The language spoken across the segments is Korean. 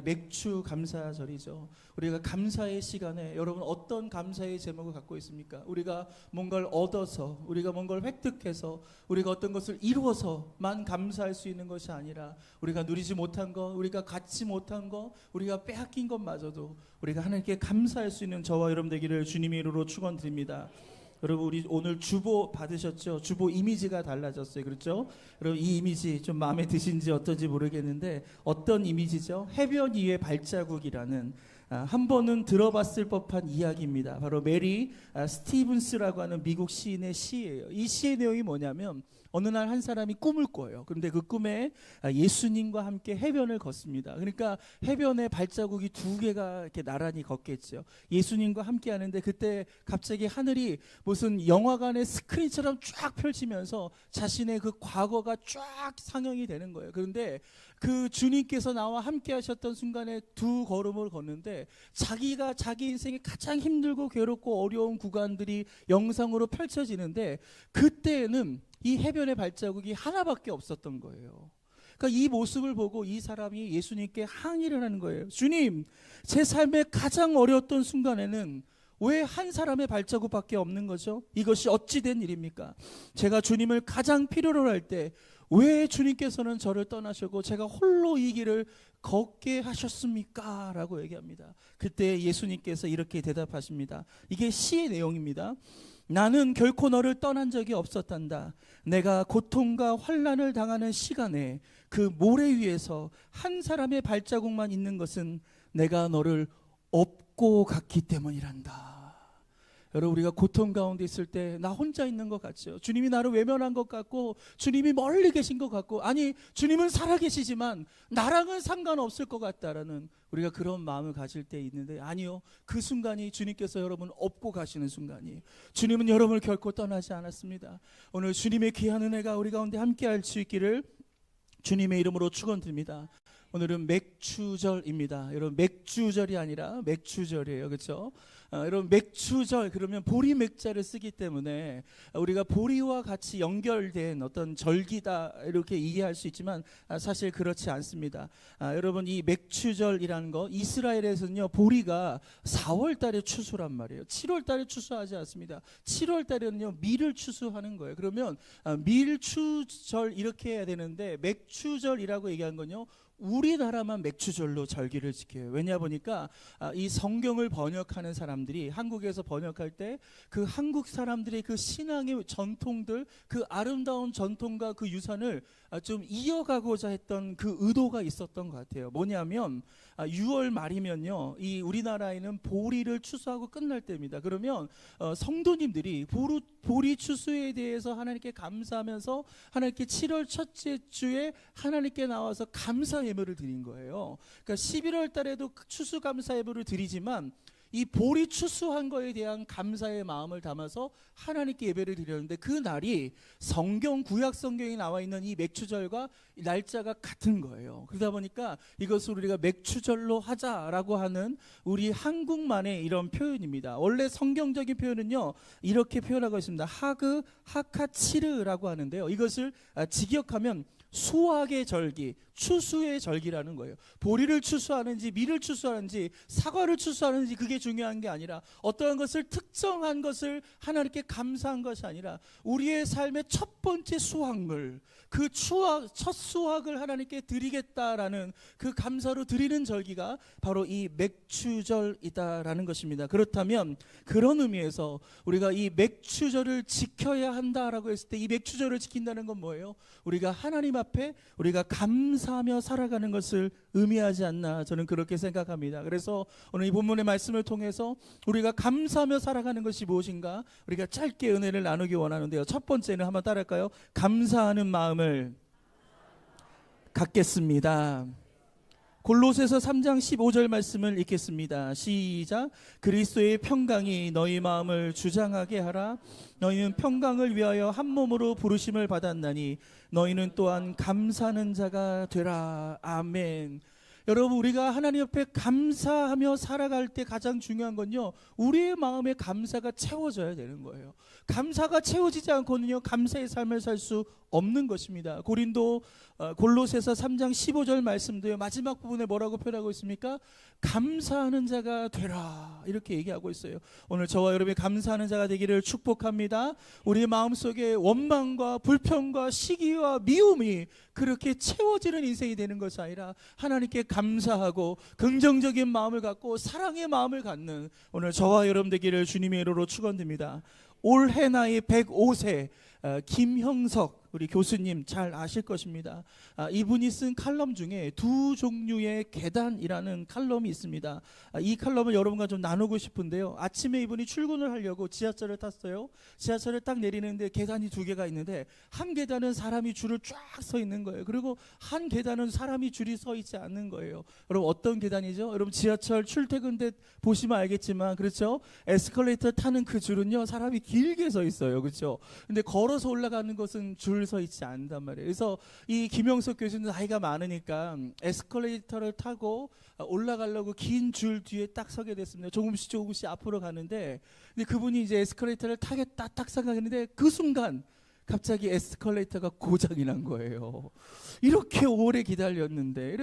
맥주 감사절이죠. 우리가 감사의 시간에 여러분 어떤 감사의 제목을 갖고 있습니까? 우리가 뭔가를 얻어서, 우리가 뭔가를 획득해서, 우리가 어떤 것을 이루어서만 감사할 수 있는 것이 아니라 우리가 누리지 못한 것, 우리가 갖지 못한 것, 우리가 빼앗긴 것마저도 우리가 하나님께 감사할 수 있는 저와 여러분 되기를 주님의 이름으로 축원드립니다. 여러분 우리 오늘 주보 받으셨죠? 주보 이미지가 달라졌어요. 그렇죠? 여러분 이 이미지 좀 마음에 드신지 어떤지 모르겠는데 어떤 이미지죠? 해변 위의 발자국이라는 한 번은 들어봤을 법한 이야기입니다. 바로 메리 스티븐스라고 하는 미국 시인의 시예요. 이 시의 내용이 뭐냐면 어느 날 한 사람이 꿈을 꿔요. 그런데 그 꿈에 예수님과 함께 해변을 걷습니다. 그러니까 해변에 발자국이 두 개가 이렇게 나란히 걷겠죠. 예수님과 함께 하는데 그때 갑자기 하늘이 무슨 영화관의 스크린처럼 쫙 펼치면서 자신의 그 과거가 쫙 상영이 되는 거예요. 그런데 그 주님께서 나와 함께 하셨던 순간에 두 걸음을 걷는데 자기가 자기 인생에 가장 힘들고 괴롭고 어려운 구간들이 영상으로 펼쳐지는데 그때는 이 해변의 발자국이 하나밖에 없었던 거예요. 그러니까 이 모습을 보고 이 사람이 예수님께 항의를 하는 거예요. 주님, 제 삶의 가장 어려웠던 순간에는 왜 한 사람의 발자국밖에 없는 거죠? 이것이 어찌 된 일입니까? 제가 주님을 가장 필요로 할 때 왜 주님께서는 저를 떠나시고 제가 홀로 이 길을 걷게 하셨습니까? 라고 얘기합니다. 그때 예수님께서 이렇게 대답하십니다. 이게 시의 내용입니다. 나는 결코 너를 떠난 적이 없었단다. 내가 고통과 환난을 당하는 시간에 그 모래 위에서 한 사람의 발자국만 있는 것은 내가 너를 업고 갔기 때문이란다. 여러분 우리가 고통 가운데 있을 때 나 혼자 있는 것 같죠. 주님이 나를 외면한 것 같고 주님이 멀리 계신 것 같고 아니 주님은 살아계시지만 나랑은 상관없을 것 같다라는 우리가 그런 마음을 가질 때 있는데 아니요. 그 순간이 주님께서 여러분 업고 가시는 순간이에요. 주님은 여러분을 결코 떠나지 않았습니다. 오늘 주님의 귀한 은혜가 우리 가운데 함께할 수 있기를 주님의 이름으로 축원드립니다. 오늘은 맥주절입니다. 여러분 맥주절이 아니라 맥주절이에요. 그렇죠? 여러분 맥주절 그러면 보리 맥자를 쓰기 때문에 우리가 보리와 같이 연결된 어떤 절기다 이렇게 이해할 수 있지만 사실 그렇지 않습니다. 여러분 이 맥주절이라는 거 이스라엘에서는요 보리가 4월 달에 추수란 말이에요. 7월 달에 추수하지 않습니다. 7월 달에는요 밀을 추수하는 거예요. 그러면 밀추절 이렇게 해야 되는데 맥주절이라고 얘기한 건요 우리나라만 맥주절로 절기를 지켜요. 왜냐 보니까 이 성경을 번역하는 사람들이 한국에서 번역할 때 그 한국 사람들의 그 신앙의 전통들 그 아름다운 전통과 그 유산을 좀 이어가고자 했던 그 의도가 있었던 것 같아요. 뭐냐면 6월 말이면요 이 우리나라에는 보리를 추수하고 끝날 때입니다. 그러면 성도님들이 보리 추수에 대해서 하나님께 감사하면서 하나님께 7월 첫째 주에 하나님께 나와서 감사 예물을 드린 거예요. 그러니까 11월 달에도 추수 감사 예물을 드리지만 이 보리 추수한 거에 대한 감사의 마음을 담아서 하나님께 예배를 드렸는데 그 날이 성경 구약 성경에 나와 있는 이 맥주절과 날짜가 같은 거예요. 그러다 보니까 이것을 우리가 맥주절로 하자라고 하는 우리 한국만의 이런 표현입니다. 원래 성경적인 표현은요 이렇게 표현하고 있습니다. 하그 하카치르라고 하는데요. 이것을 직역하면 수확의 절기, 추수의 절기라는 거예요. 보리를 추수하는지 밀을 추수하는지 사과를 추수하는지 그게 중요한 게 아니라 어떠한 것을 특정한 것을 하나님께 감사한 것이 아니라 우리의 삶의 첫 번째 수확물 그 첫 수확을 하나님께 드리겠다라는 그 감사로 드리는 절기가 바로 이 맥주절이다라는 것입니다. 그렇다면 그런 의미에서 우리가 이 맥주절을 지켜야 한다라고 했을 때 이 맥주절을 지킨다는 건 뭐예요? 우리가 하나님 앞에 우리가 감사하며 살아가는 것을 의미하지 않나 저는 그렇게 생각합니다. 그래서 오늘 이 본문의 말씀을 통해서 우리가 감사하며 살아가는 것이 무엇인가 우리가 짧게 은혜를 나누기 원하는데요. 첫 번째는 한번 따라할까요? 감사하는 마음을 갖겠습니다. 골로새서 3장 15절 말씀을 읽겠습니다. 시작. 그리스도의 평강이 너희 마음을 주장하게 하라. 너희는 평강을 위하여 한 몸으로 부르심을 받았나니 너희는 또한 감사하는 자가 되라. 아멘. 여러분, 우리가 하나님 옆에 감사하며 살아갈 때 가장 중요한 건요, 우리의 마음에 감사가 채워져야 되는 거예요. 감사가 채워지지 않고는요, 감사의 삶을 살 수 없는 것입니다. 골로새서 3장 15절 말씀도요, 마지막 부분에 뭐라고 표현하고 있습니까? 감사하는 자가 되라, 이렇게 얘기하고 있어요. 오늘 저와 여러분이 감사하는 자가 되기를 축복합니다. 우리의 마음속에 원망과 불평과 시기와 미움이 그렇게 채워지는 인생이 되는 것이 아니라 하나님께 감사하고 긍정적인 마음을 갖고 사랑의 마음을 갖는 오늘 저와 여러분 되기를 주님의 이름으로 축원드립니다. 올해 나이 105세 김형석 우리 교수님 잘 아실 것입니다. 이분이 쓴 칼럼 중에 두 종류의 계단이라는 칼럼이 있습니다. 이 칼럼을 여러분과 좀 나누고 싶은데요. 아침에 이분이 출근을 하려고 지하철을 탔어요. 지하철을 딱 내리는데 계단이 두 개가 있는데, 한 계단은 사람이 줄을 쫙 서 있는 거예요. 그리고 한 계단은 사람이 줄이 서 있지 않는 거예요. 여러분, 어떤 계단이죠? 여러분, 지하철 출퇴근 때 보시면 알겠지만, 그렇죠? 에스컬레이터 타는 그 줄은요, 사람이 길게 서 있어요. 그렇죠? 근데 걸어서 올라가는 것은 줄 서 있지 않단 말이에요. 그래서 이 김영석 교수는 나이가 많으니까 에스컬레이터를 타고 올라가려고 긴 줄 뒤에 딱 서게 됐습니다. 조금씩 앞으로 가는데, 근데 그분이 이제 에스컬레이터를 타겠다 딱 생각했는데, 그 순간 갑자기 에스컬레이터가 고장이 난 거예요. 이렇게 오래 기다렸는데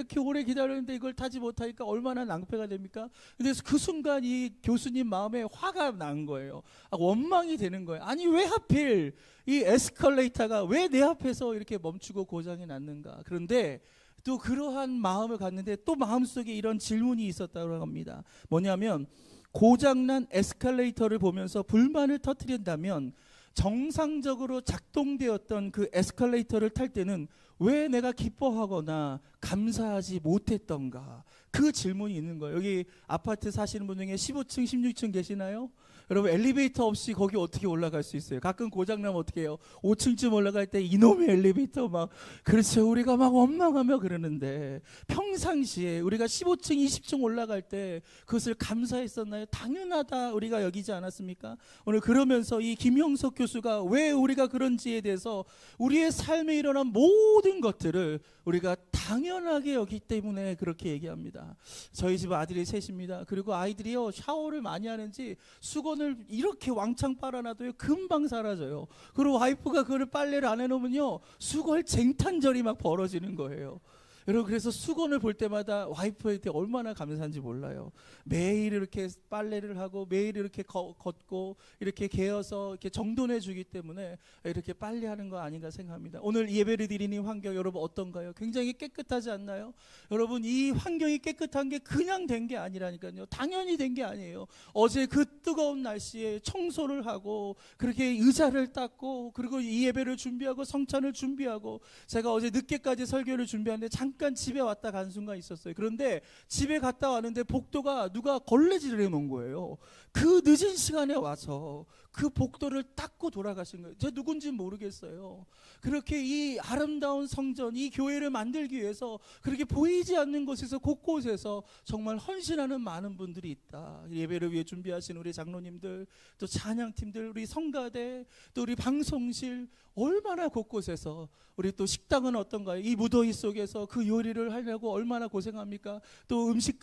이걸 타지 못하니까 얼마나 낭패가 됩니까? 그래서 그 순간 이 교수님 마음에 화가 난 거예요. 원망이 되는 거예요. 아니, 왜 하필 이 에스컬레이터가 왜 내 앞에서 이렇게 멈추고 고장이 났는가? 그런데 또 그러한 마음을 갖는데 또 마음속에 이런 질문이 있었다고 합니다. 뭐냐면, 고장난 에스컬레이터를 보면서 불만을 터뜨린다면 정상적으로 작동되었던 그 에스컬레이터를 탈 때는 왜 내가 기뻐하거나 감사하지 못했던가? 그 질문이 있는 거예요. 여기 아파트 사시는 분 중에 15층, 16층 계시나요? 여러분, 엘리베이터 없이 거기 어떻게 올라갈 수 있어요? 가끔 고장나면 어떻게 해요? 5층쯤 올라갈 때 이놈의 엘리베이터 막, 그렇죠, 우리가 막 원망하며 그러는데, 평상시에 우리가 15층, 20층 올라갈 때 그것을 감사했었나요? 당연하다 우리가 여기지 않았습니까? 오늘 그러면서 이 김형석 교수가 왜 우리가 그런지에 대해서 우리의 삶에 일어난 모든 것들을 우리가 당연하게 여기 때문에 그렇게 얘기합니다. 저희 집 아들이 셋입니다. 그리고 아이들이요, 샤워를 많이 하는지 수건을 이렇게 왕창 빨아놔도요, 금방 사라져요. 그리고 와이프가 그걸 빨래를 안 해놓으면요, 수건 쟁탄절이 막 벌어지는 거예요. 여러분, 그래서 수건을 볼 때마다 와이프한테 얼마나 감사한지 몰라요. 매일 이렇게 빨래를 하고 매일 이렇게 걷고 이렇게 개어서 이렇게 정돈해 주기 때문에 이렇게 빨래하는 거 아닌가 생각합니다. 오늘 예배를 드리는 환경 여러분 어떤가요? 굉장히 깨끗하지 않나요? 여러분, 이 환경이 깨끗한 게 그냥 된 게 아니라니까요. 당연히 된 게 아니에요. 어제 그 뜨거운 날씨에 청소를 하고 그렇게 의자를 닦고 그리고 이 예배를 준비하고 성찬을 준비하고, 제가 어제 늦게까지 설교를 준비하는데 잠깐 집에 왔다 간 순간 있었어요. 그런데 집에 갔다 왔는데 복도가 누가 걸레질을 해놓은 거예요. 그 늦은 시간에 와서 그 복도를 닦고 돌아가신 거예요. 제가 누군지는 모르겠어요. 그렇게 이 아름다운 성전, 이 교회를 만들기 위해서 그렇게 보이지 않는 곳에서 곳곳에서 정말 헌신하는 많은 분들이 있다. 예배를 위해 준비하신 우리 장로님들, 또 찬양팀들, 우리 성가대, 또 우리 방송실, 얼마나 곳곳에서, 우리 또 식당은 어떤가요? 이 무더위 속에서 그 요리를 하려고 얼마나 고생합니까? 또 음식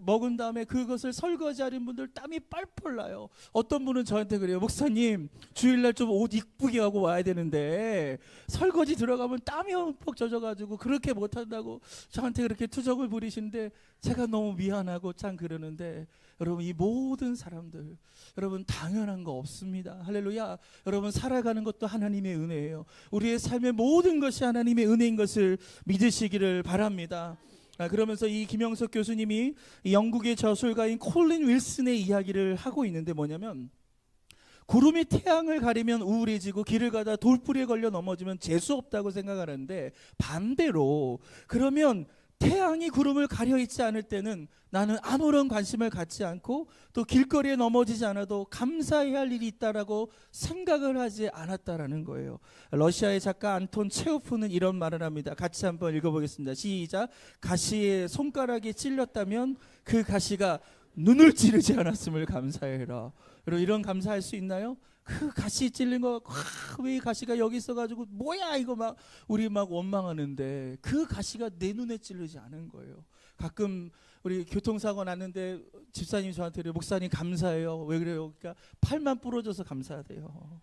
먹은 다음에 그것을 설거지하는 분들 땀이 뻘뻘 나요. 어떤 분은 저한테 그래요. 목사님, 주일날 좀 옷 이쁘게 하고 와야 되는데 설거지 들어가면 땀이 흠뻑 젖어가지고 그렇게 못한다고 저한테 그렇게 투정을 부리시는데, 제가 너무 미안하고 참 그러는데, 여러분, 이 모든 사람들, 여러분, 당연한 거 없습니다. 할렐루야. 여러분, 살아가는 것도 하나님의 은혜예요. 우리의 삶의 모든 것이 하나님의 은혜인 것을 믿으시기를 바랍니다. 그러면서 이 김영석 교수님이 이 영국의 저술가인 콜린 윌슨의 이야기를 하고 있는데, 뭐냐면, 구름이 태양을 가리면 우울해지고 길을 가다 돌뿌리에 걸려 넘어지면 재수 없다고 생각하는데, 반대로 그러면 태양이 구름을 가려 있지 않을 때는 나는 아무런 관심을 갖지 않고 또 길거리에 넘어지지 않아도 감사해야 할 일이 있다라고 생각을 하지 않았다라는 거예요. 러시아의 작가 안톤 체호프는 이런 말을 합니다. 같이 한번 읽어보겠습니다. 시작. 가시에 손가락이 찔렸다면 그 가시가 눈을 찌르지 않았음을 감사해라. 여러분, 이런 감사할 수 있나요? 그 가시 찔린 거, 왜 가시가 여기 있어가지고 뭐야 이거 막 우리 막 원망하는데, 그 가시가 내 눈에 찌르지 않은 거예요. 가끔 우리 교통사고 났는데 집사님이 저한테 그래요. 목사님 감사해요. 왜 그래요? 그러니까 팔만 부러져서 감사하대요.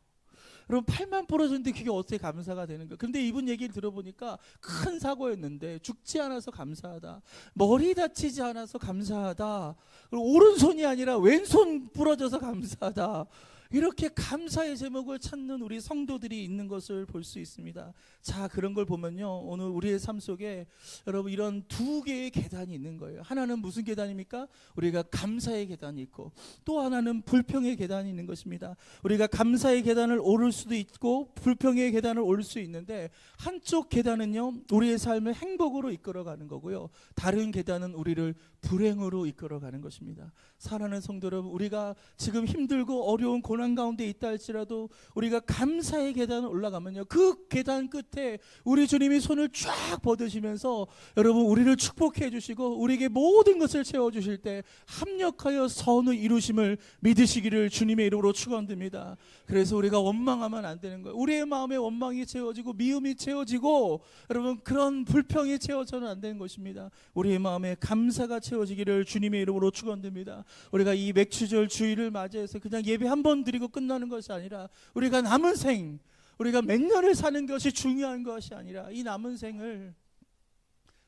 여러분 팔만 부러졌는데 그게 어떻게 감사가 되는 거예요? 근데 이분 얘기를 들어보니까 큰 사고였는데 죽지 않아서 감사하다. 머리 다치지 않아서 감사하다. 그리고 오른손이 아니라 왼손 부러져서 감사하다. 이렇게 감사의 제목을 찾는 우리 성도들이 있는 것을 볼 수 있습니다. 자, 그런 걸 보면요, 오늘 우리의 삶 속에 여러분 이런 두 개의 계단이 있는 거예요. 하나는 무슨 계단입니까? 우리가 감사의 계단이 있고, 또 하나는 불평의 계단이 있는 것입니다. 우리가 감사의 계단을 오를 수도 있고 불평의 계단을 오를 수 있는데, 한쪽 계단은요 우리의 삶을 행복으로 이끌어가는 거고요, 다른 계단은 우리를 불행으로 이끌어가는 것입니다. 사랑하는 성도 여러분, 우리가 지금 힘들고 어려운 고난 가운데 있다 할지라도 우리가 감사의 계단을 올라가면요, 그 계단 끝에 우리 주님이 손을 쫙 뻗으시면서 여러분 우리를 축복해 주시고 우리에게 모든 것을 채워주실 때 합력하여 선을 이루심을 믿으시기를 주님의 이름으로 축원드립니다. 그래서 우리가 원망하면 안 되는 거예요. 우리의 마음에 원망이 채워지고 미움이 채워지고 여러분 그런 불평이 채워져는 안 되는 것입니다. 우리의 마음에 감사가 채워지기를 주님의 이름으로 축원드립니다. 우리가 이 맥추절 주일을 맞이해서 그냥 예배 한 번 드리고 끝나는 것이 아니라 우리가 남은 생, 우리가 몇 년을 사는 것이 중요한 것이 아니라 이 남은 생을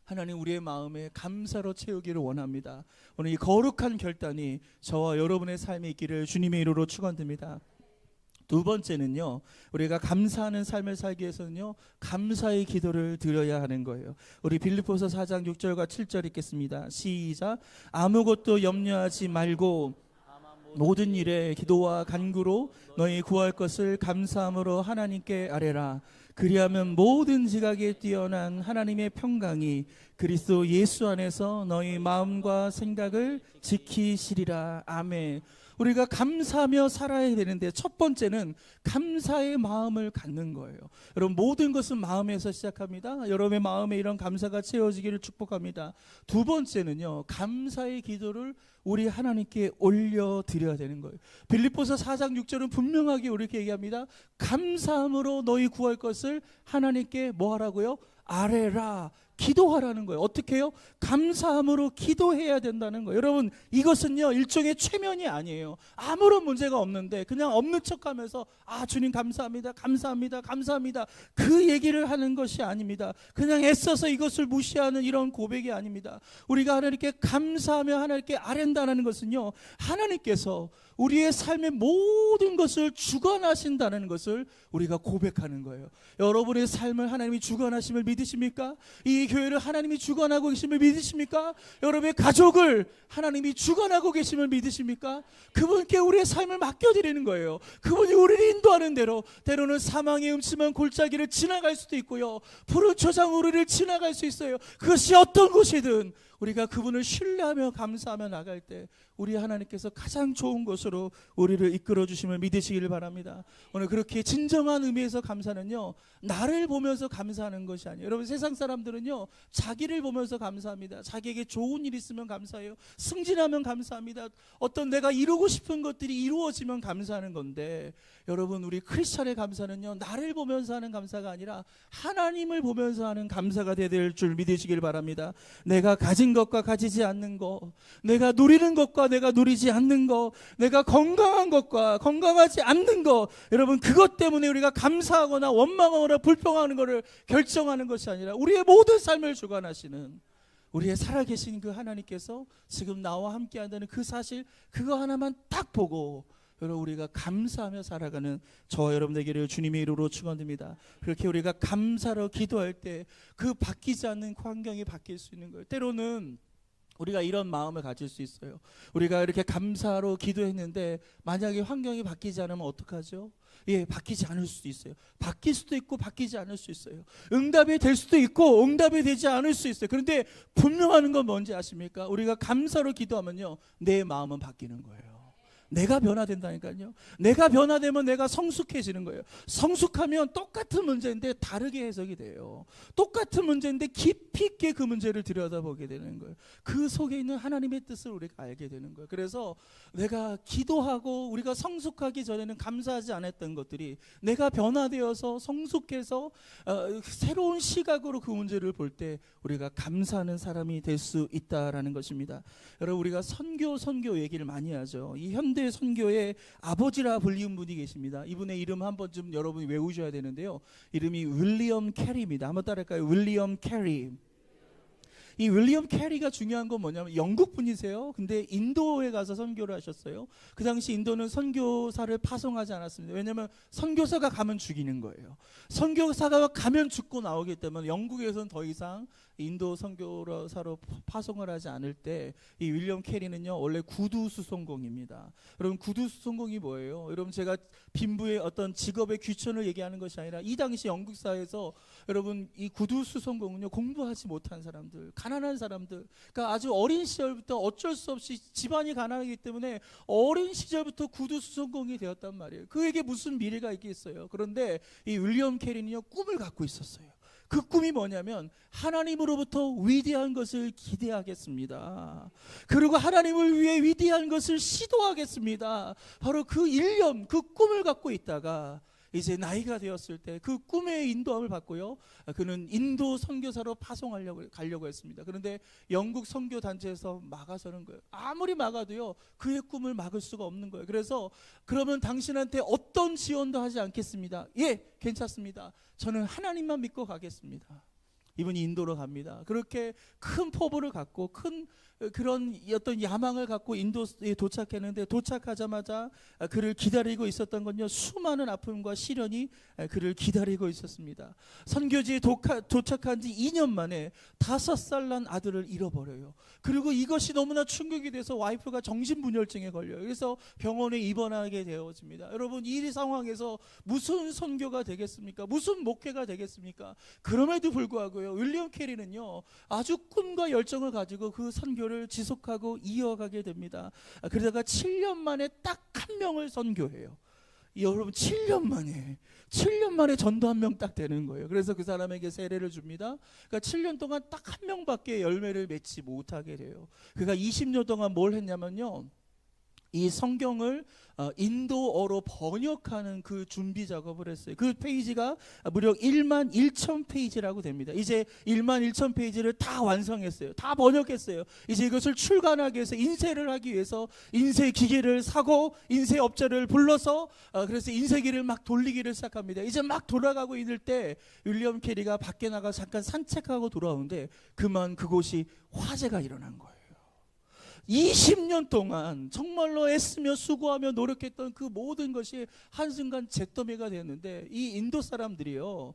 하나님 우리의 마음에 감사로 채우기를 원합니다. 오늘 이 거룩한 결단이 저와 여러분의 삶에 있기를 주님의 이름으로 축원드립니다. 두 번째는요, 우리가 감사하는 삶을 살기 위해서는요 감사의 기도를 드려야 하는 거예요. 우리 빌립보서 4장 6절과 7절 읽겠습니다. 시작. 아무것도 염려하지 말고 모든 일에 기도와 간구로 너희 구할 것을 감사함으로 하나님께 아뢰라. 그리하면 모든 지각에 뛰어난 하나님의 평강이 그리스도 예수 안에서 너희 마음과 생각을 지키시리라. 아멘. 우리가 감사하며 살아야 되는데 첫 번째는 감사의 마음을 갖는 거예요. 여러분 모든 것은 마음에서 시작합니다. 여러분의 마음에 이런 감사가 채워지기를 축복합니다. 두 번째는요, 감사의 기도를 우리 하나님께 올려드려야 되는 거예요. 빌립보서 4장 6절은 분명하게 우리에게 얘기합니다. 감사함으로 너희 구할 것을 하나님께 뭐 하라고요? 아뢰라. 기도하라는 거예요. 어떻게 해요? 감사함으로 기도해야 된다는 거예요. 여러분 이것은요 일종의 최면이 아니에요. 아무런 문제가 없는데 그냥 없는 척하면서 주님 감사합니다, 감사합니다, 감사합니다, 그 얘기를 하는 것이 아닙니다. 그냥 애써서 이것을 무시하는 이런 고백이 아닙니다. 우리가 하나님께 감사하며 하나님께 아랜다는 것은요, 하나님께서 우리의 삶의 모든 것을 주관하신다는 것을 우리가 고백하는 거예요. 여러분의 삶을 하나님이 주관하심을 믿으십니까? 이 교회를 하나님이 주관하고 계심을 믿으십니까? 여러분의 가족을 하나님이 주관하고 계심을 믿으십니까? 그분께 우리의 삶을 맡겨드리는 거예요. 그분이 우리를 인도하는 대로, 때로는 사망의 음침한 골짜기를 지나갈 수도 있고요, 푸른 초장 우리를 지나갈 수 있어요. 그것이 어떤 곳이든 우리가 그분을 신뢰하며 감사하며 나갈 때 우리 하나님께서 가장 좋은 것으로 우리를 이끌어 주심을 믿으시기를 바랍니다. 오늘 그렇게 진정한 의미에서 감사는요, 나를 보면서 감사하는 것이 아니에요. 여러분 세상 사람들은요 자기를 보면서 감사합니다. 자기에게 좋은 일 있으면 감사해요. 승진하면 감사합니다. 어떤 내가 이루고 싶은 것들이 이루어지면 감사하는 건데, 여러분 우리 크리스찬의 감사는요 나를 보면서 하는 감사가 아니라 하나님을 보면서 하는 감사가 되어야 될 줄 믿으시길 바랍니다. 내가 가진 것과 가지지 않는 것, 내가 누리는 것과 내가 누리지 않는 것, 내가 건강한 것과 건강하지 않는 것, 여러분 그것 때문에 우리가 감사하거나 원망하거나 불평하는 것을 결정하는 것이 아니라 우리의 모든 삶을 주관하시는 우리의 살아계신 그 하나님께서 지금 나와 함께 한다는 그 사실, 그거 하나만 딱 보고 여러분 우리가 감사하며 살아가는 저와 여러분에게를 주님의 이름으로 축원드립니다. 그렇게 우리가 감사로 기도할 때 그 바뀌지 않는 환경이 바뀔 수 있는 거예요. 때로는 우리가 이런 마음을 가질 수 있어요. 우리가 이렇게 감사로 기도했는데 만약에 환경이 바뀌지 않으면 어떡하죠? 바뀌지 않을 수도 있어요. 바뀔 수도 있고 바뀌지 않을 수 있어요. 응답이 될 수도 있고 응답이 되지 않을 수 있어요. 그런데 분명한 건 뭔지 아십니까? 우리가 감사로 기도하면요 내 마음은 바뀌는 거예요. 내가 변화된다니까요. 내가 변화되면 내가 성숙해지는 거예요. 성숙하면 똑같은 문제인데 다르게 해석이 돼요. 똑같은 문제인데 깊이 있게 그 문제를 들여다보게 되는 거예요. 그 속에 있는 하나님의 뜻을 우리가 알게 되는 거예요. 그래서 내가 기도하고 우리가 성숙하기 전에는 감사하지 않았던 것들이 내가 변화되어서 성숙해서 새로운 시각으로 그 문제를 볼 때 우리가 감사하는 사람이 될 수 있다라는 것입니다. 여러분, 우리가 선교 얘기를 많이 하죠. 이 현대 선교의 아버지라 불리는 분이 계십니다. 이분의 이름 한 번쯤 여러분이 외우셔야 되는데요. 이름이 윌리엄 캐리입니다. 한번 따라할까요? 윌리엄 캐리. 이 윌리엄 캐리가 중요한 건 뭐냐면 영국 분이세요. 근데 인도에 가서 선교를 하셨어요. 그 당시 인도는 선교사를 파송하지 않았습니다. 왜냐하면 선교사가 가면 죽이는 거예요. 선교사가 가면 죽고 나오기 때문에 영국에서는 더 이상 인도 선교사로 파송을 하지 않을 때 이 윌리엄 캐리는요, 원래 구두 수송공입니다. 여러분, 구두 수송공이 뭐예요? 여러분, 제가 빈부의 어떤 직업의 귀천을 얘기하는 것이 아니라 이 당시 영국 사회에서 여러분, 이 구두 수송공은요, 공부하지 못한 사람들, 가난한 사람들, 그러니까 아주 어린 시절부터 어쩔 수 없이 집안이 가난하기 때문에 어린 시절부터 구두 수송공이 되었단 말이에요. 그에게 무슨 미래가 있겠어요? 그런데 이 윌리엄 캐리는요, 꿈을 갖고 있었어요. 그 꿈이 뭐냐면 하나님으로부터 위대한 것을 기대하겠습니다. 그리고 하나님을 위해 위대한 것을 시도하겠습니다. 바로 그 일념, 그 꿈을 갖고 있다가 이제 나이가 되었을 때 그 꿈의 인도함을 받고요, 그는 인도 선교사로 가려고 했습니다. 그런데 영국 선교 단체에서 막아서는 거예요. 아무리 막아도요, 그의 꿈을 막을 수가 없는 거예요. 그래서 그러면 당신한테 어떤 지원도 하지 않겠습니다. 예, 괜찮습니다. 저는 하나님만 믿고 가겠습니다. 이분이 인도로 갑니다. 그렇게 큰 포부를 갖고 큰 그런 어떤 야망을 갖고 인도에 도착했는데, 도착하자마자 그를 기다리고 있었던 건요, 수많은 아픔과 시련이 그를 기다리고 있었습니다. 선교지에 도착한 지 2년 만에 5살 난 아들을 잃어버려요. 그리고 이것이 너무나 충격이 돼서 와이프가 정신분열증에 걸려요. 그래서 병원에 입원하게 되어집니다. 여러분, 이 상황에서 무슨 선교가 되겠습니까? 무슨 목회가 되겠습니까? 그럼에도 불구하고요, 윌리엄 캐리는요, 아주 꿈과 열정을 가지고 그 선교를 지속하고 이어가게 됩니다. 그러다가 7년 만에 딱 한 명을 선교해요. 여러분, 7년 만에 전도 한 명 딱 되는 거예요. 그래서 그 사람에게 세례를 줍니다. 그러니까 7년 동안 딱 한 명밖에 열매를 맺지 못하게 돼요. 그가 20년 동안 뭘 했냐면요, 이 성경을 인도어로 번역하는 그 준비 작업을 했어요. 그 페이지가 무려 1만 1천 페이지라고 됩니다. 이제 1만 1천 페이지를 다 완성했어요. 다 번역했어요. 이제 이것을 출간하기 위해서, 인쇄를 하기 위해서 인쇄 기계를 사고 인쇄 업자를 불러서 그래서 인쇄기를 막 돌리기를 시작합니다. 이제 막 돌아가고 있을 때 윌리엄 캐리가 밖에 나가 잠깐 산책하고 돌아오는데 그만 그곳이 화재가 일어난 거예요. 20년 동안 정말로 애쓰며 수고하며 노력했던 그 모든 것이 한순간 잿더미가 되었는데, 이 인도 사람들이요,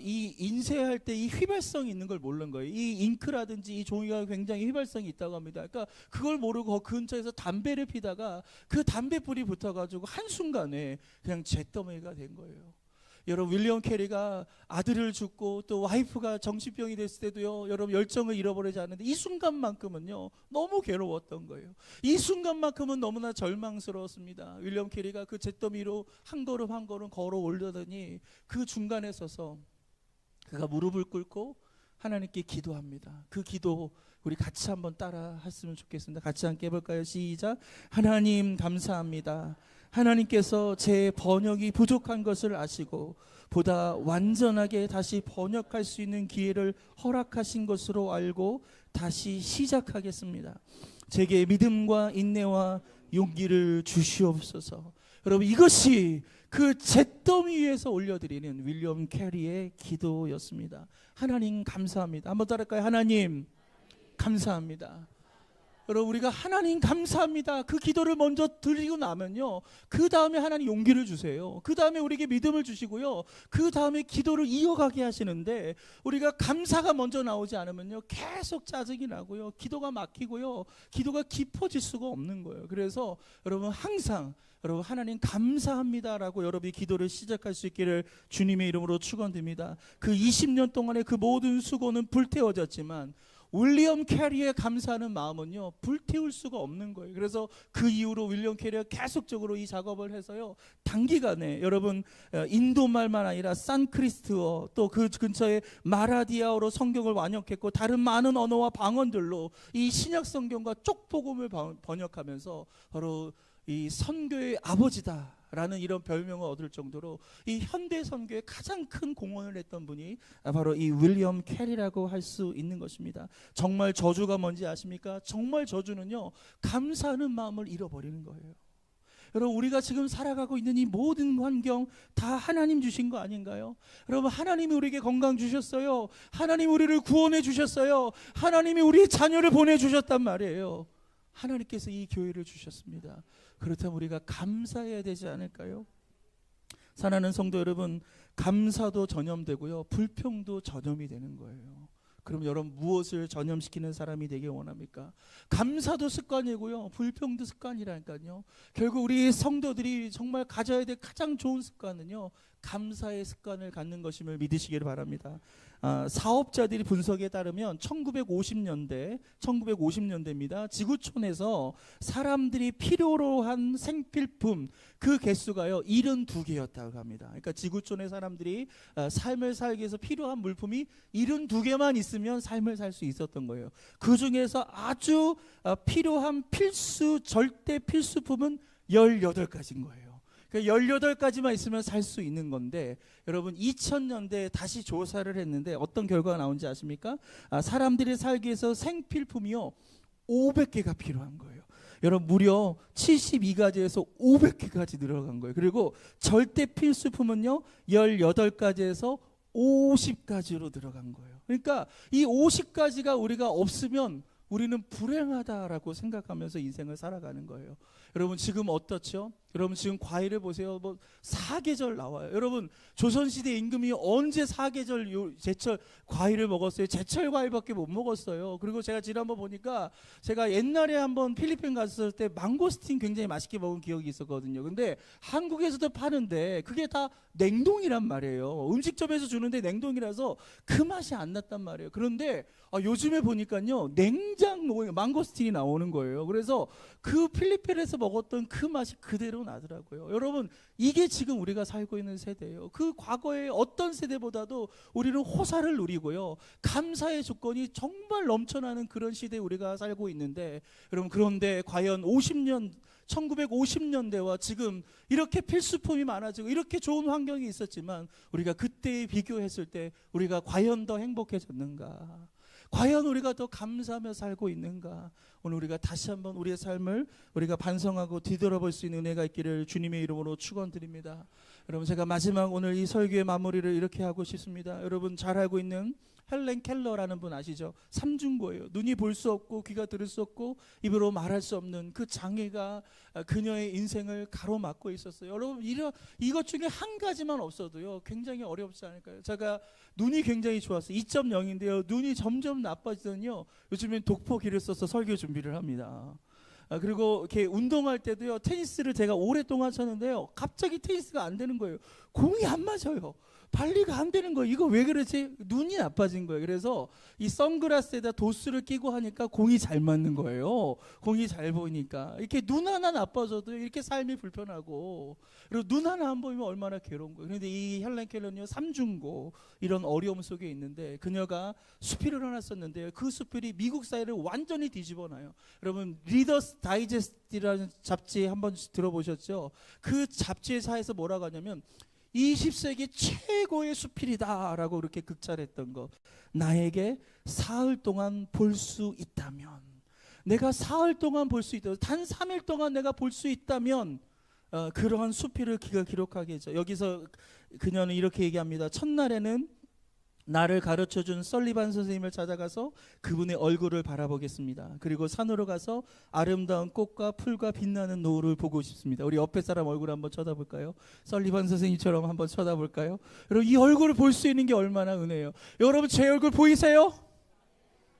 이 인쇄할 때 이 휘발성이 있는 걸 모르는 거예요. 이 잉크라든지 이 종이가 굉장히 휘발성이 있다고 합니다. 그러니까 그걸 모르고 근처에서 담배를 피다가 그 담배불이 붙어가지고 한순간에 그냥 잿더미가 된 거예요. 여러분, 윌리엄 캐리가 아들을 죽고 또 와이프가 정신병이 됐을 때도요, 여러분, 열정을 잃어버리지 않는데 이 순간만큼은요, 너무 괴로웠던 거예요. 이 순간만큼은 너무나 절망스러웠습니다. 윌리엄 캐리가 그 잿더미로 한 걸음 한 걸음 걸어 올려더니 그 중간에 서서 그가 무릎을 꿇고 하나님께 기도합니다. 그 기도 우리 같이 한번 따라 했으면 좋겠습니다. 같이 함께 해볼까요? 시작. 하나님 감사합니다. 하나님께서 제 번역이 부족한 것을 아시고 보다 완전하게 다시 번역할 수 있는 기회를 허락하신 것으로 알고 다시 시작하겠습니다. 제게 믿음과 인내와 용기를 주시옵소서. 여러분, 이것이 그 잿더미 위에서 올려드리는 윌리엄 캐리의 기도였습니다. 하나님 감사합니다. 한번 따라할까요? 하나님 감사합니다. 여러분, 우리가 하나님 감사합니다, 그 기도를 먼저 드리고 나면요, 그 다음에 하나님 용기를 주세요. 그 다음에 우리에게 믿음을 주시고요, 그 다음에 기도를 이어가게 하시는데, 우리가 감사가 먼저 나오지 않으면요, 계속 짜증이 나고요, 기도가 막히고요, 기도가 깊어질 수가 없는 거예요. 그래서 여러분, 항상 여러분, 하나님 감사합니다라고 여러분이 기도를 시작할 수 있기를 주님의 이름으로 축원드립니다. 그 20년 동안의 그 모든 수고는 불태워졌지만 윌리엄 캐리의 감사하는 마음은요 불태울 수가 없는 거예요. 그래서 그 이후로 윌리엄 캐리가 계속적으로 이 작업을 해서요 단기간에 여러분 인도말만 아니라 산크리스트어 또 그 근처에 마라디아어로 성경을 완역했고 다른 많은 언어와 방언들로 이 신약 성경과 쪽복음을 번역하면서 바로 이 선교의 아버지다 라는 이런 별명을 얻을 정도로 이 현대 선교에 가장 큰 공헌을 했던 분이 바로 이 윌리엄 캐리라고 할 수 있는 것입니다. 정말 저주가 뭔지 아십니까? 정말 저주는요 감사하는 마음을 잃어버리는 거예요. 여러분 우리가 지금 살아가고 있는 이 모든 환경 다 하나님 주신 거 아닌가요? 여러분 하나님이 우리에게 건강 주셨어요. 하나님이 우리를 구원해 주셨어요. 하나님이 우리의 자녀를 보내주셨단 말이에요. 하나님께서 이 교회를 주셨습니다. 그렇다면 우리가 감사해야 되지 않을까요? 사랑하는 성도 여러분, 감사도 전염되고요 불평도 전염이 되는 거예요. 그럼 여러분 무엇을 전염시키는 사람이 되길 원합니까? 감사도 습관이고요 불평도 습관이라니까요. 결국 우리 성도들이 정말 가져야 될 가장 좋은 습관은요 감사의 습관을 갖는 것임을 믿으시기를 바랍니다. 사업자들이 분석에 따르면 1950년대입니다. 지구촌에서 사람들이 필요로 한 생필품 그 개수가요 72개였다고 합니다. 그러니까 지구촌의 사람들이 삶을 살기 위해서 필요한 물품이 72개만 있으면 삶을 살 수 있었던 거예요. 그 중에서 아주 필요한 절대 필수품은 18가지인 거예요. 18가지만 있으면 살 수 있는 건데 여러분 2000년대에 다시 조사를 했는데 어떤 결과가 나온지 아십니까? 사람들이 살기 위해서 생필품이요 500개가 필요한 거예요. 여러분 무려 72가지에서 500개까지 늘어간 거예요. 그리고 절대 필수품은요 18가지에서 50가지로 들어간 거예요. 그러니까 이 50가지가 우리가 없으면 우리는 불행하다라고 생각하면서 인생을 살아가는 거예요. 여러분 지금 어떻죠? 여러분 지금 과일을 보세요. 뭐 사계절 나와요. 여러분 조선시대 임금이 언제 사계절 제철 과일을 먹었어요? 제철 과일밖에 못 먹었어요. 그리고 제가 지난번 보니까 제가 옛날에 한번 필리핀 갔을 때 망고스틴 굉장히 맛있게 먹은 기억이 있었거든요. 근데 한국에서도 파는데 그게 다 냉동이란 말이에요. 음식점에서 주는데 냉동이라서 그 맛이 안 났단 말이에요. 그런데 요즘에 보니까요 냉장 망고스틴이 나오는 거예요. 그래서 그 필리핀에서 먹었던 그 맛이 그대로 나더라고요. 여러분 이게 지금 우리가 살고 있는 세대예요. 그 과거의 어떤 세대보다도 우리는 호사를 누리고요 감사의 조건이 정말 넘쳐나는 그런 시대에 우리가 살고 있는데 여러분 그런데 과연 1950년대와 지금 이렇게 필수품이 많아지고 이렇게 좋은 환경이 있었지만 우리가 그때에 비교했을 때 우리가 과연 더 행복해졌는가? 과연 우리가 더 감사하며 살고 있는가? 오늘 우리가 다시 한번 우리의 삶을 우리가 반성하고 뒤돌아볼 수 있는 은혜가 있기를 주님의 이름으로 축원드립니다. 여러분 제가 마지막 오늘 이 설교의 마무리를 이렇게 하고 싶습니다. 여러분 잘 알고 있는 헬렌 켈러라는 분 아시죠? 삼중고예요. 눈이 볼 수 없고 귀가 들을 수 없고 입으로 말할 수 없는 그 장애가 그녀의 인생을 가로막고 있었어요. 여러분 이것 중에 한 가지만 없어도요 굉장히 어렵지 않을까요? 제가 눈이 굉장히 좋았어요. 2.0인데요 눈이 점점 나빠지더니요 요즘엔 독보기를 써서 설교 준비를 합니다. 그리고 이렇게 운동할 때도요 테니스를 제가 오랫동안 쳤는데요 갑자기 테니스가 안 되는 거예요. 공이 안 맞아요. 발리가 안 되는 거예요. 이거 왜 그러지? 눈이 나빠진 거예요. 그래서 이 선글라스에다 도수를 끼고 하니까 공이 잘 맞는 거예요. 공이 잘 보이니까. 이렇게 눈 하나 나빠져도 이렇게 삶이 불편하고 그리고 눈 하나 안 보이면 얼마나 괴로운 거예요. 그런데 이 헬렌 켈러는요 삼중고 이런 어려움 속에 있는데 그녀가 수필을 하나 썼는데요. 그 수필이 미국 사회를 완전히 뒤집어놔요. 여러분 리더스 다이제스트라는 잡지 한번 들어보셨죠? 그 잡지사에서 뭐라고 하냐면 20세기 최고의 수필이다 라고 그렇게 극찬했던 거. 나에게 사흘 동안 볼 수 있다면, 내가 사흘 동안 볼 수 있다면, 단 3일 동안 내가 볼 수 있다면 그러한 수필을 그가 기록하게 했죠. 여기서 그녀는 이렇게 얘기합니다. 첫날에는 나를 가르쳐준 설리반 선생님을 찾아가서 그분의 얼굴을 바라보겠습니다. 그리고 산으로 가서 아름다운 꽃과 풀과 빛나는 노을을 보고 싶습니다. 우리 옆에 사람 얼굴 한번 쳐다볼까요? 설리반 선생님처럼 한번 쳐다볼까요? 여러분 이 얼굴을 볼 수 있는 게 얼마나 은혜예요. 여러분 제 얼굴 보이세요?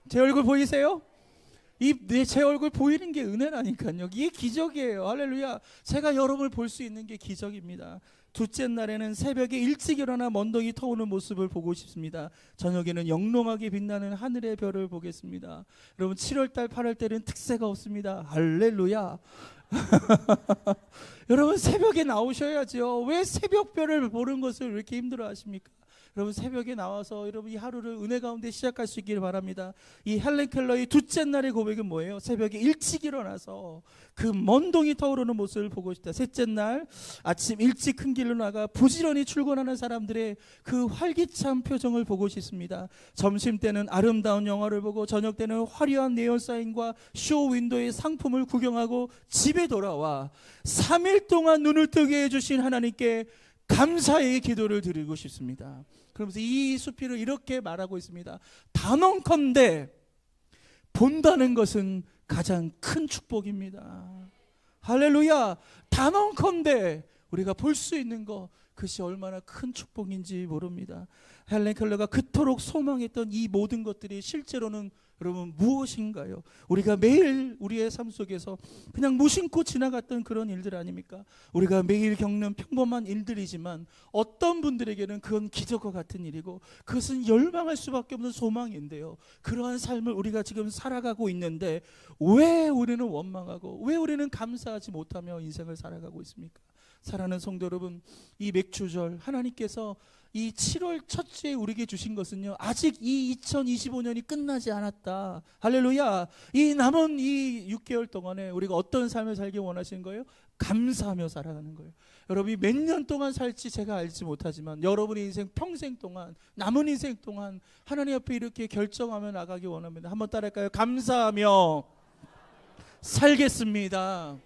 제 얼굴 보이세요? 제 얼굴 보이는 게 은혜라니까요. 이게 기적이에요. 할렐루야. 제가 여러분을 볼 수 있는 게 기적입니다. 둘째 날에는 새벽에 일찍 일어나 먼동이 터오는 모습을 보고 싶습니다. 저녁에는 영롱하게 빛나는 하늘의 별을 보겠습니다. 여러분 7월달 8월달은 특세가 없습니다. 할렐루야. 여러분 새벽에 나오셔야죠. 왜 새벽별을 보는 것을 왜 이렇게 힘들어 하십니까? 여러분 새벽에 나와서 여러분 이 하루를 은혜 가운데 시작할 수 있기를 바랍니다. 이 헬렌 켈러의 둘째 날의 고백은 뭐예요? 새벽에 일찍 일어나서 그 먼동이 터오르는 모습을 보고 싶다. 셋째 날 아침 일찍 큰 길로 나가 부지런히 출근하는 사람들의 그 활기찬 표정을 보고 싶습니다. 점심 때는 아름다운 영화를 보고 저녁 때는 화려한 네온 사인과 쇼 윈도의 상품을 구경하고 집에 돌아와 3일 동안 눈을 뜨게 해주신 하나님께 감사의 기도를 드리고 싶습니다. 그러면서 이 수필을 이렇게 말하고 있습니다. 단언컨대 본다는 것은 가장 큰 축복입니다. 할렐루야. 단언컨대 우리가 볼 수 있는 것, 그것이 얼마나 큰 축복인지 모릅니다. 헬렌 켈러가 그토록 소망했던 이 모든 것들이 실제로는 여러분 무엇인가요? 우리가 매일 우리의 삶 속에서 그냥 무심코 지나갔던 그런 일들 아닙니까? 우리가 매일 겪는 평범한 일들이지만 어떤 분들에게는 그건 기적과 같은 일이고 그것은 열망할 수밖에 없는 소망인데요. 그러한 삶을 우리가 지금 살아가고 있는데 왜 우리는 원망하고 왜 우리는 감사하지 못하며 인생을 살아가고 있습니까? 사랑하는 성도 여러분, 이 맥주절 하나님께서 이 7월 첫째에 우리에게 주신 것은요, 아직 이 2025년이 끝나지 않았다. 할렐루야. 이 남은 이 6개월 동안에 우리가 어떤 삶을 살기 원하시는 거예요? 감사하며 살아가는 거예요. 여러분이 몇 년 동안 살지 제가 알지 못하지만 여러분의 인생 평생 동안, 남은 인생 동안 하나님 앞에 이렇게 결정하며 나가기 원합니다. 한번 따라할까요? 감사하며 살겠습니다.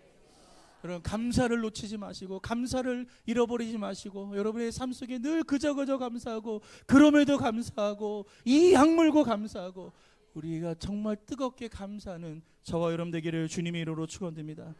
여러분 감사를 놓치지 마시고 감사를 잃어버리지 마시고 여러분의 삶 속에 늘 그저 감사하고 그럼에도 감사하고 이 약물고 감사하고 우리가 정말 뜨겁게 감사하는 저와 여러분 되기를 주님의 이름으로 축원드립니다.